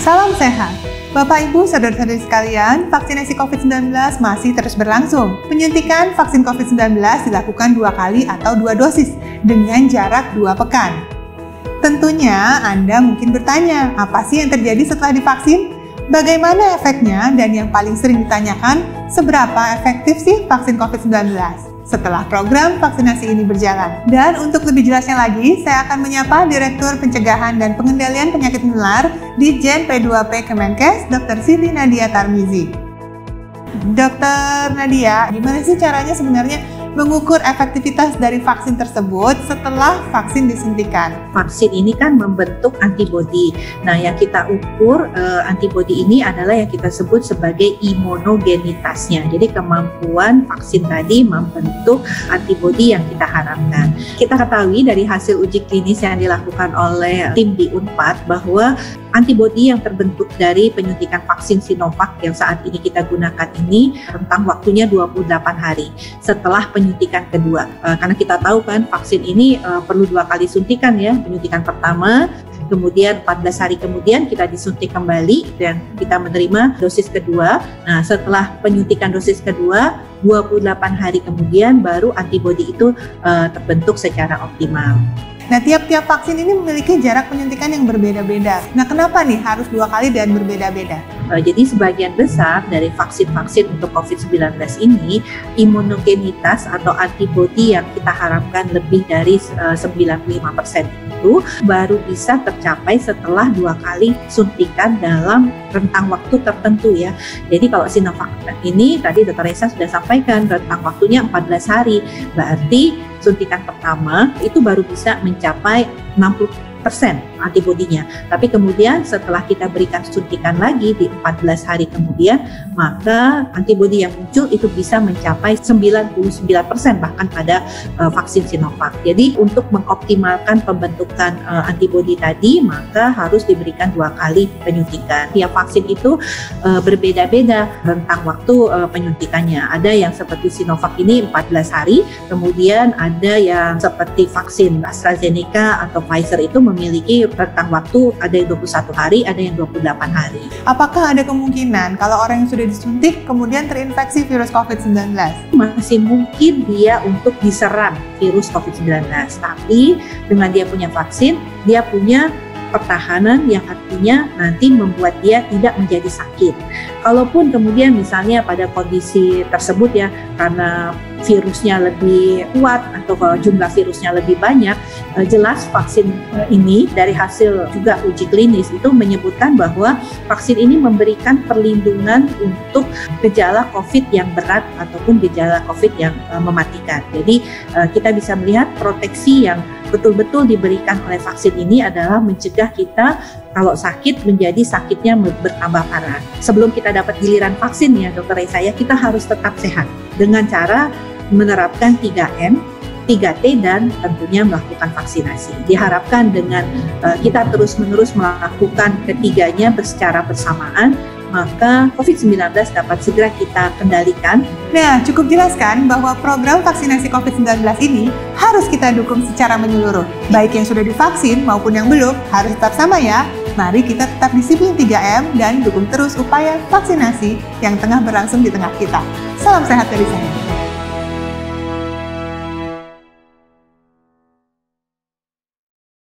Salam sehat! Bapak, Ibu, saudara-saudari sekalian, vaksinasi COVID-19 masih terus berlangsung. Penyuntikan vaksin COVID-19 dilakukan 2 kali atau 2 dosis dengan jarak 2 pekan. Tentunya Anda mungkin bertanya, apa sih yang terjadi setelah divaksin? Bagaimana efeknya? Dan yang paling sering ditanyakan, seberapa efektif sih vaksin COVID-19? Setelah program vaksinasi ini berjalan. Dan untuk lebih jelasnya lagi, saya akan menyapa Direktur Pencegahan dan Pengendalian Penyakit Menular Ditjen P2P Kemenkes, Dr. Siti Nadia Tarmizi. Dr. Nadia, gimana sih caranya sebenarnya mengukur efektivitas dari vaksin tersebut setelah vaksin disuntikan? Vaksin ini kan membentuk antibodi. Nah, yang kita ukur antibodi ini adalah yang kita sebut sebagai imunogenitasnya. Jadi kemampuan vaksin tadi membentuk antibodi yang kita harapkan. Kita ketahui dari hasil uji klinis yang dilakukan oleh tim di Unpad bahwa antibodi yang terbentuk dari penyuntikan vaksin Sinovac yang saat ini kita gunakan ini rentang waktunya 28 hari setelah penyuntikan kedua. Karena kita tahu kan vaksin ini perlu 2 kali suntikan ya, penyuntikan pertama, kemudian 14 hari kemudian kita disuntik kembali dan kita menerima dosis kedua. Nah, setelah penyuntikan dosis kedua, 28 hari kemudian baru antibodi itu terbentuk secara optimal. Nah, tiap-tiap vaksin ini memiliki jarak penyuntikan yang berbeda-beda. Nah, kenapa nih harus 2 kali dan berbeda-beda? Jadi sebagian besar dari vaksin-vaksin untuk COVID-19 ini, imunogenitas atau antibodi yang kita harapkan lebih dari 95% itu baru bisa tercapai setelah 2 kali suntikan dalam rentang waktu tertentu ya. Jadi kalau Sinovac ini tadi Dr. Reza sudah sampaikan rentang waktunya 14 hari. Berarti suntikan pertama itu baru bisa mencapai 60% antibodinya. Tapi kemudian setelah kita berikan suntikan lagi di 14 hari kemudian, maka antibodi yang muncul itu bisa mencapai 99% bahkan pada vaksin Sinovac. Jadi untuk mengoptimalkan pembentukan antibodi tadi, maka harus diberikan 2 kali penyuntikan. Tiap vaksin itu berbeda-beda rentang waktu penyuntikannya. Ada yang seperti Sinovac ini 14 hari, kemudian ada yang seperti vaksin AstraZeneca atau Pfizer itu memiliki rentang waktu ada yang 21 hari, ada yang 28 hari. Apakah ada kemungkinan kalau orang yang sudah disuntik kemudian terinfeksi virus COVID-19? Masih mungkin dia untuk diserang virus COVID-19, tapi dengan dia punya vaksin, dia punya pertahanan yang artinya nanti membuat dia tidak menjadi sakit. Kalaupun kemudian misalnya pada kondisi tersebut ya, karena virusnya lebih kuat atau jumlah virusnya lebih banyak, jelas vaksin ini dari hasil juga uji klinis itu menyebutkan bahwa vaksin ini memberikan perlindungan untuk gejala COVID yang berat ataupun gejala COVID yang mematikan. Jadi kita bisa melihat proteksi yang betul-betul diberikan oleh vaksin ini adalah mencegah kita kalau sakit menjadi sakitnya bertambah parah. Sebelum kita dapat giliran vaksin ya Dr. Reza, kita harus tetap sehat dengan cara menerapkan 3M, 3T dan tentunya melakukan vaksinasi. Diharapkan dengan kita terus-menerus melakukan ketiganya secara bersamaan, maka COVID-19 dapat segera kita kendalikan. Nah, cukup jelaskan bahwa program vaksinasi COVID-19 ini harus kita dukung secara menyeluruh. Baik yang sudah divaksin maupun yang belum, harus tetap sama ya. Mari kita tetap disiplin 3M dan dukung terus upaya vaksinasi yang tengah berlangsung di tengah kita. Salam sehat dari saya.